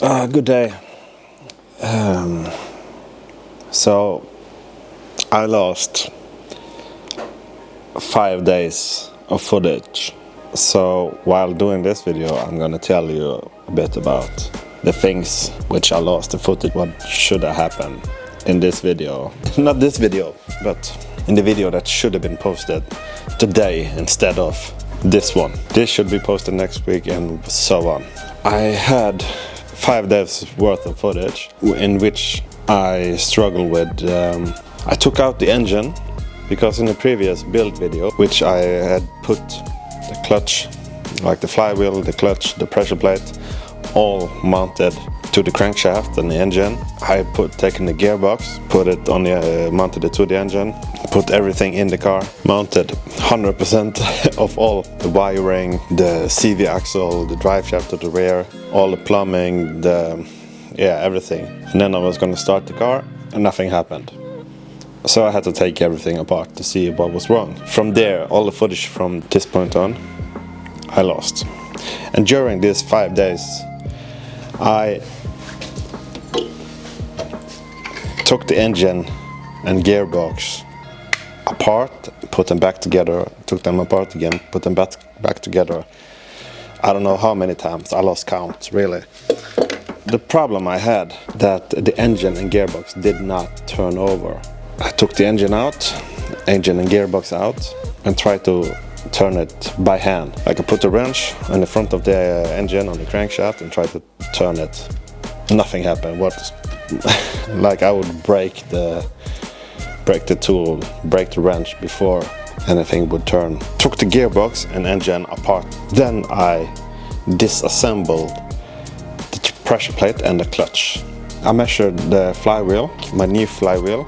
Good day. So I lost 5 days of footage. So while doing this video, I'm gonna tell you a bit about the things which I lost the footage, what should have happened in this video. Not this video, but in the video that should have been posted today instead of this one. This should be posted next week and so on. I had 5 days worth of footage in which I struggled with, I took out the engine because in the previous build video, which I had put the clutch, like the flywheel, the clutch, the pressure plate, all mounted to the crankshaft and the engine. I taken the gearbox, put it on the, mounted it to the engine, put everything in the car, mounted 100% of all the wiring, the CV axle, the drive shaft to the rear, all the plumbing, everything. And then I was gonna start the car and nothing happened. So I had to take everything apart to see what was wrong. From there, all the footage from this point on, I lost. And during these 5 days, I took the engine and gearbox apart, put them back together, took them apart again, put them back together. I don't know how many times, I lost count, really. The problem I had, that the engine and gearbox did not turn over. I took the engine and gearbox out, and tried to turn it by hand. Like I put the wrench in the front of the engine on the crankshaft and tried to turn it. Nothing happened. Like I would break the tool, break the wrench before anything would turn. Took the gearbox and engine apart. Then I disassembled the pressure plate and the clutch. I measured the flywheel, my new flywheel,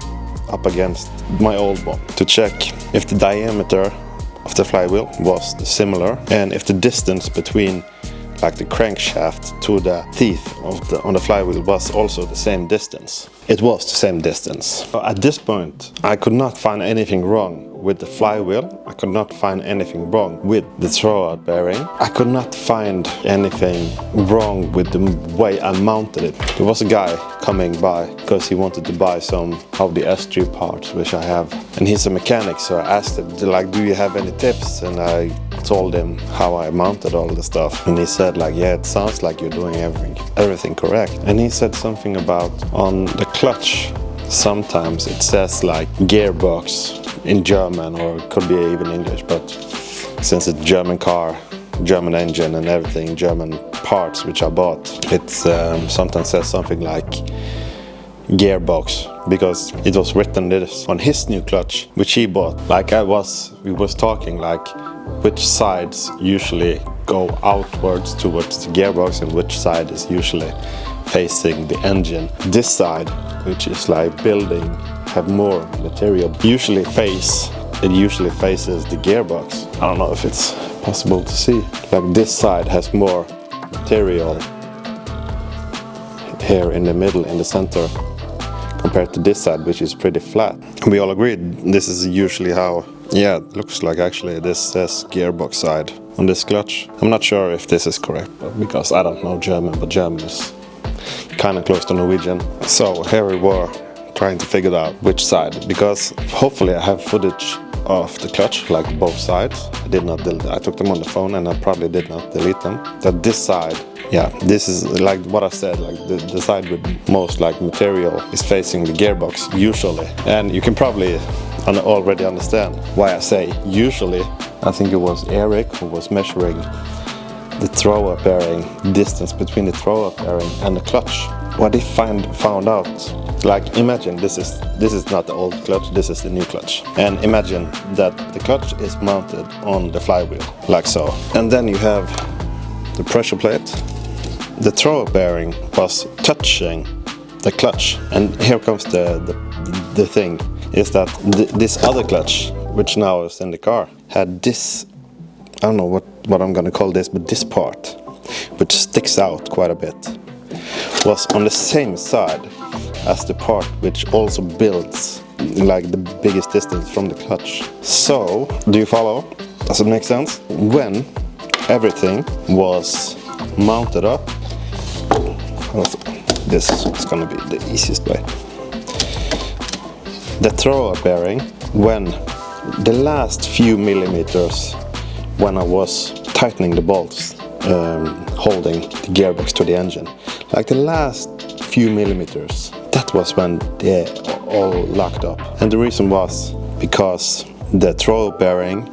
up against my old one to check if the diameter of the flywheel was similar and if the distance between like the crankshaft to the teeth on the flywheel was also the same distance. It was the same distance. At this point, I could not find anything wrong with the flywheel. I could not find anything wrong with the throwout bearing. I could not find anything wrong with the way I mounted it. There was a guy coming by because he wanted to buy some of the S3 parts, which I have. And he's a mechanic, so I asked him, like, do you have any tips? And I told him how I mounted all the stuff. And he said, like, yeah, it sounds like you're doing everything correct. And he said something about on the clutch, sometimes it says like gearbox in German, or it could be even English, but since it's German car, German engine and everything, German parts which I bought, it sometimes says something like gearbox, because it was written this on his new clutch which he bought. Like we was talking like which sides usually go outwards towards the gearbox and which side is usually facing the engine. This side, which is like building, have more material, usually faces the gearbox. I don't know if it's possible to see. Like this side has more material here in the middle, in the center, compared to this side, which is pretty flat. We all agreed this is usually how, yeah, it looks like actually this says gearbox side on this clutch. I'm not sure if this is correct, but because I don't know German, but German is kind of close to Norwegian. So here we were trying to figure out which side, because hopefully I have footage of the clutch, like both sides. I took them on the phone and I probably did not delete them. That this side, yeah, this is like what I said, like the side with most like material is facing the gearbox usually. And you can probably already understand why I say usually. I think it was Eric who was measuring the throw-up bearing, distance between the throw-up bearing and the clutch. What he found out, like imagine this is not the old clutch, this is the new clutch. And imagine that the clutch is mounted on the flywheel, like so. And then you have the pressure plate. The throw-up bearing was touching the clutch. And here comes the thing, is that this other clutch, which now is in the car, had this, I don't know what I'm gonna call this, but this part, which sticks out quite a bit, was on the same side as the part which also builds like the biggest distance from the clutch. So, do you follow? Does it make sense? When everything was mounted up, This is gonna be the easiest way. The thrower bearing, when the last few millimeters, when I was tightening the bolts, holding the gearbox to the engine, like the last few millimeters, that was when they all locked up. And the reason was because the thrower bearing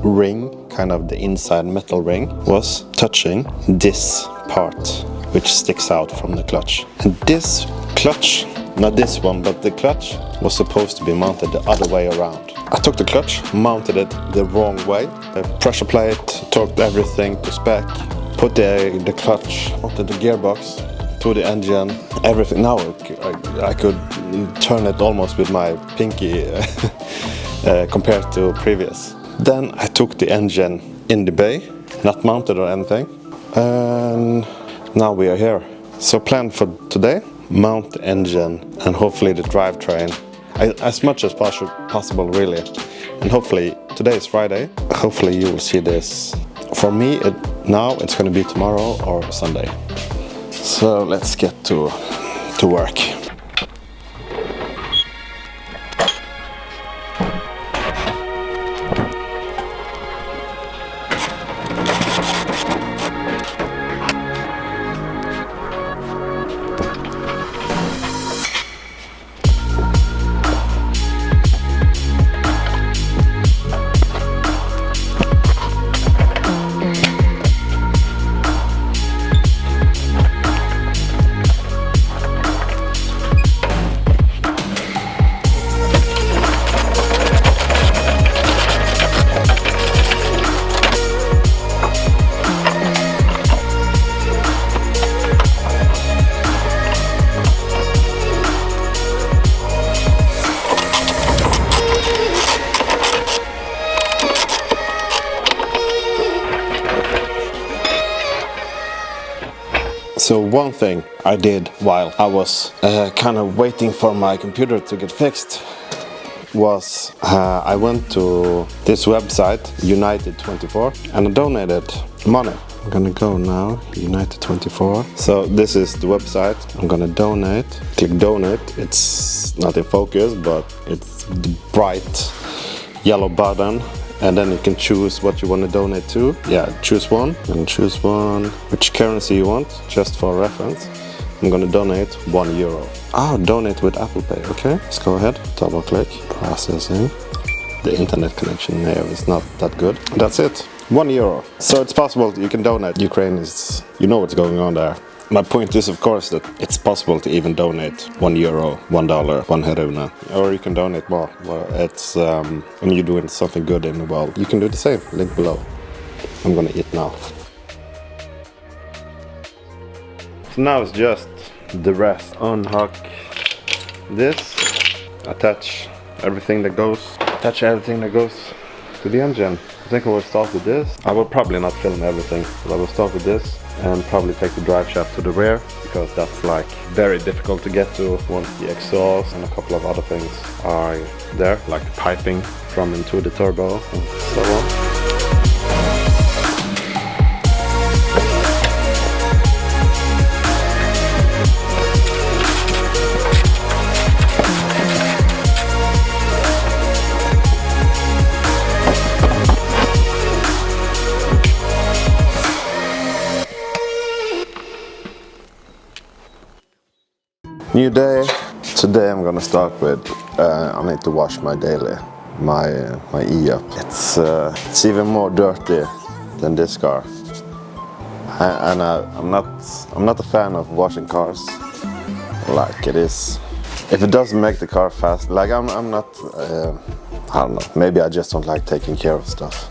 ring, kind of the inside metal ring, was touching this part which sticks out from the clutch. And this clutch, not this one, but the clutch was supposed to be mounted the other way around. I took the clutch, mounted it the wrong way, pressure plate, torqued everything to spec, put the clutch onto the gearbox, to the engine, everything. Now I could turn it almost with my pinky compared to previous. Then I took the engine in the bay, not mounted or anything, and now we are here. So plan for today, mount the engine and hopefully the drivetrain as much as possible really. And hopefully, today is Friday, hopefully you will see this. For me, now it's going to be tomorrow or Sunday. So let's get to work. So one thing I did while I was kind of waiting for my computer to get fixed was I went to this website, United24, and I donated money. I'm gonna go now, United24. So this is the website. I'm gonna donate. Click donate. It's not in focus, but it's the bright yellow button. And then you can choose what you want to donate to. Yeah, choose one and choose one. Which currency you want, just for reference. I'm gonna donate €1. Oh, donate with Apple Pay. Okay, let's go ahead. Double click. Processing. The internet connection here is not that good. That's it. €1. So it's possible you can donate. Ukraine is, you know what's going on there. My point is, of course, that it's possible to even donate €1, $1, 1 hryvnia, or you can donate more. Well, it's when you're doing something good in the world, you can do the same. Link below. I'm gonna eat now. So now it's just the rest. Unhook this, attach everything that goes to the engine. I think I will start with this. I will probably not film everything, but I will start with this and probably take the drive shaft to the rear, because that's like very difficult to get to once the exhaust and a couple of other things are there, like piping from into the turbo and so on. New day. Today I'm gonna start with I need to wash my e-up. It's even more dirty than this car, and I'm not a fan of washing cars like it is. If it doesn't make the car fast, like I'm not. I don't know. Maybe I just don't like taking care of stuff,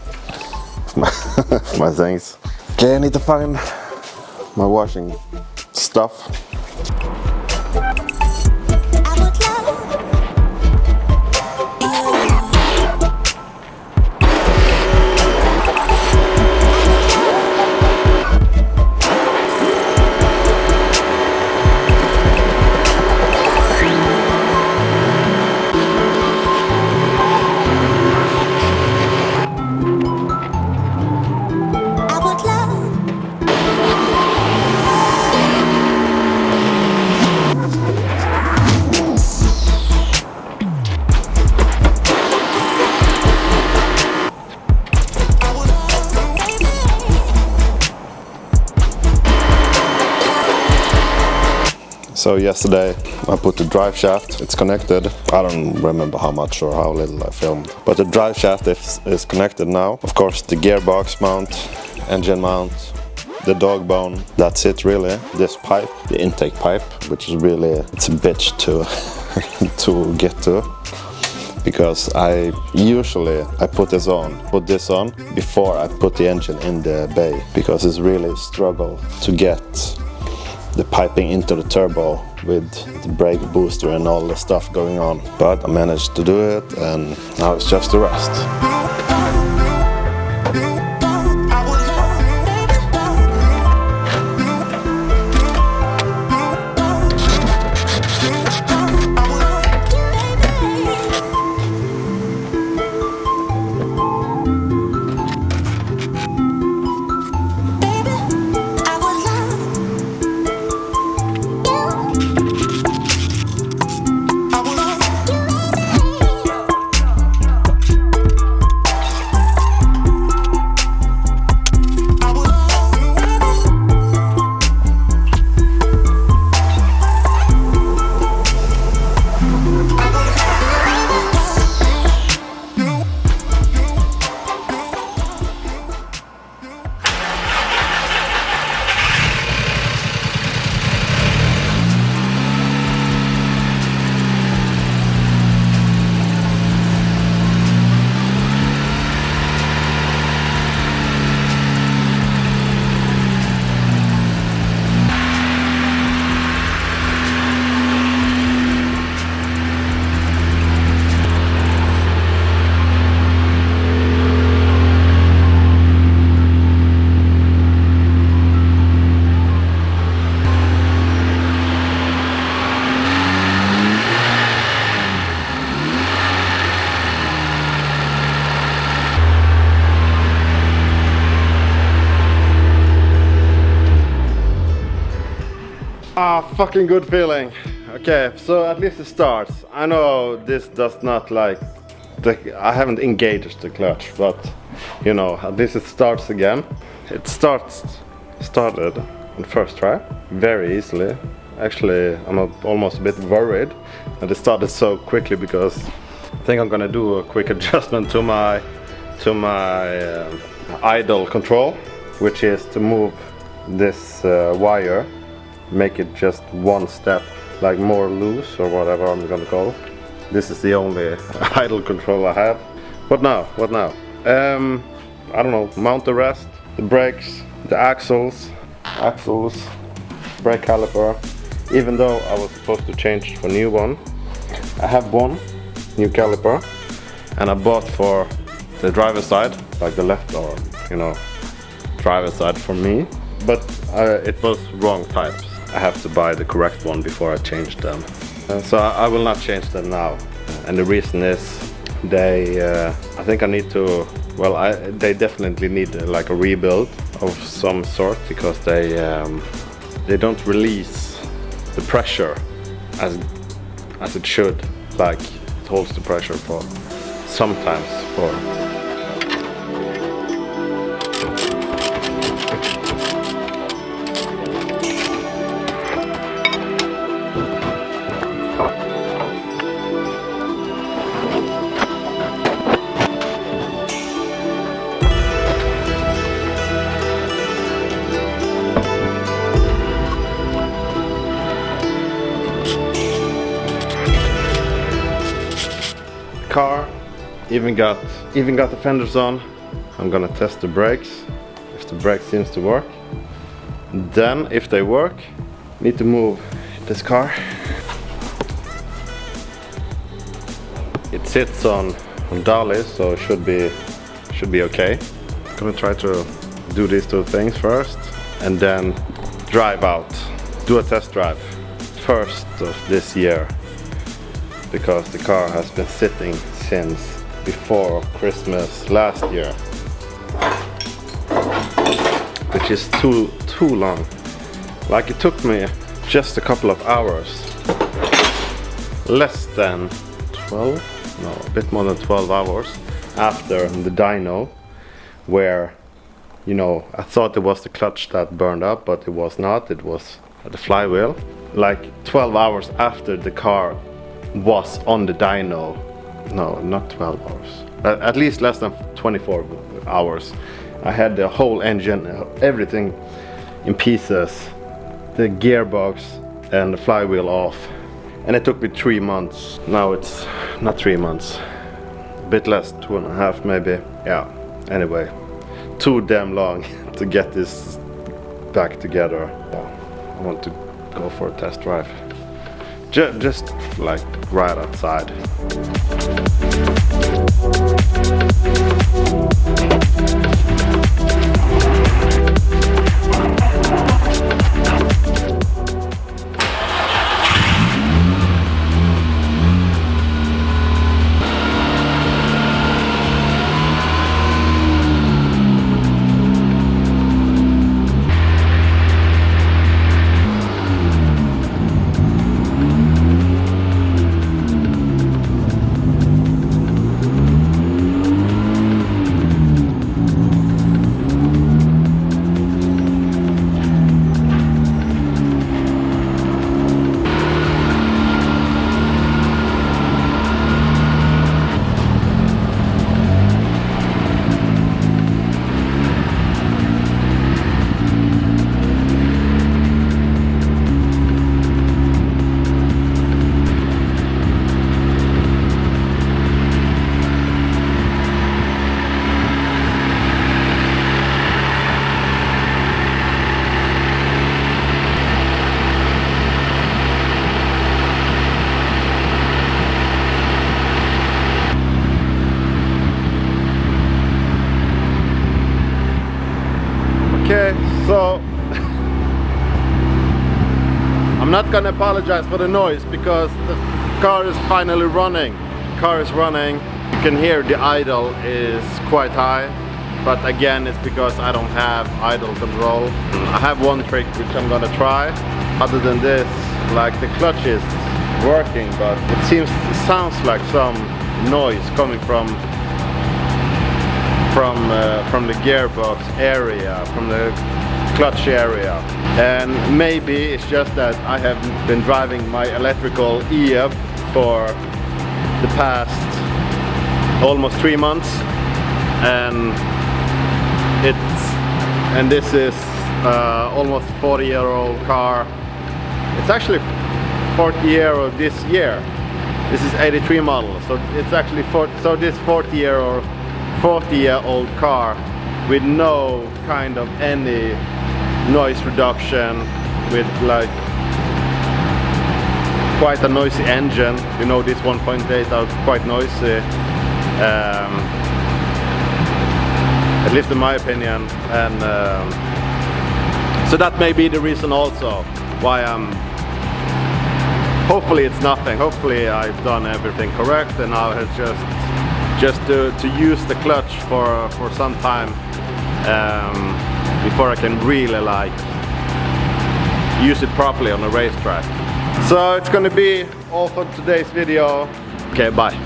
my things. Okay, I need to find my washing stuff. So yesterday I put the drive shaft, it's connected. I don't remember how much or how little I filmed. But the drive shaft is connected now. Of course the gearbox mount, engine mount, the dog bone, that's it really. This pipe, the intake pipe, which is really, it's a bitch to, to get to. Because I put this on before I put the engine in the bay, because it's really a struggle to get the piping into the turbo with the brake booster and all the stuff going on. But I managed to do it, and now it's just the rest. Fucking good feeling. Okay, so at least it starts. I know this does not like I haven't engaged the clutch, but you know, at least it starts again. It started on first try very easily. Actually, I'm almost a bit worried that it started so quickly, because I think I'm gonna do a quick adjustment to my idle control, which is to move this wire, make it just one step, like more loose or whatever I'm gonna call it. This is the only idle control I have. What now? What now? I don't know, mount the rest, the brakes, the axles, brake caliper. Even though I was supposed to change for a new one, I have one new caliper, and I bought for the driver's side, like the left, or you know, driver's side for me, but it was wrong types. I have to buy the correct one before I change them. So I will not change them now. And the reason is I think I need to, well, they definitely need like a rebuild of some sort, because they don't release the pressure as it should. Like it holds the pressure for sometimes for car. Even got the fenders on. I'm gonna test the brakes, if the brake seems to work. Then if they work, need to move this car. It sits on dollies, so it should be okay. I'm gonna try to do these two things first and then drive out, do a test drive first of this year, because the car has been sitting since before Christmas last year, which is too long. Like it took me just a couple of hours, less than 12, no, a bit more than 12 hours after the dyno, where, you know, I thought it was the clutch that burned up, but it was not, it was the flywheel. like 12 hours after the car was on the dyno. No, not 12 hours. At least less than 24 hours. I had the whole engine, everything in pieces, the gearbox and the flywheel off. And it took me 3 months. Now it's not 3 months, a bit less, 2.5 maybe. Yeah, anyway, too damn long to get this back together. Yeah, I want to go for a test drive. Just like right outside. Okay, so I'm not gonna apologize for the noise because the car is finally running. The car is running. You can hear the idle is quite high, but again it's because I don't have idle control. I have one trick which I'm gonna try. Other than this, like the clutch is working, but it sounds like some noise coming from the gearbox area, from the clutch area. And maybe it's just that I have been driving my electrical EF for the past almost 3 months, and this is almost 40-year-old car. It's actually 40-year-old this year. This is 83 model, so it's actually so this 40-year-old car with no kind of any noise reduction, with like quite a noisy engine. You know, this 1.8 are quite noisy, at least in my opinion, and so that may be the reason also why hopefully it's nothing. Hopefully I've done everything correct, and now it's just to use the clutch for some time before I can really like use it properly on a racetrack. So it's gonna be all for today's video. Okay, bye.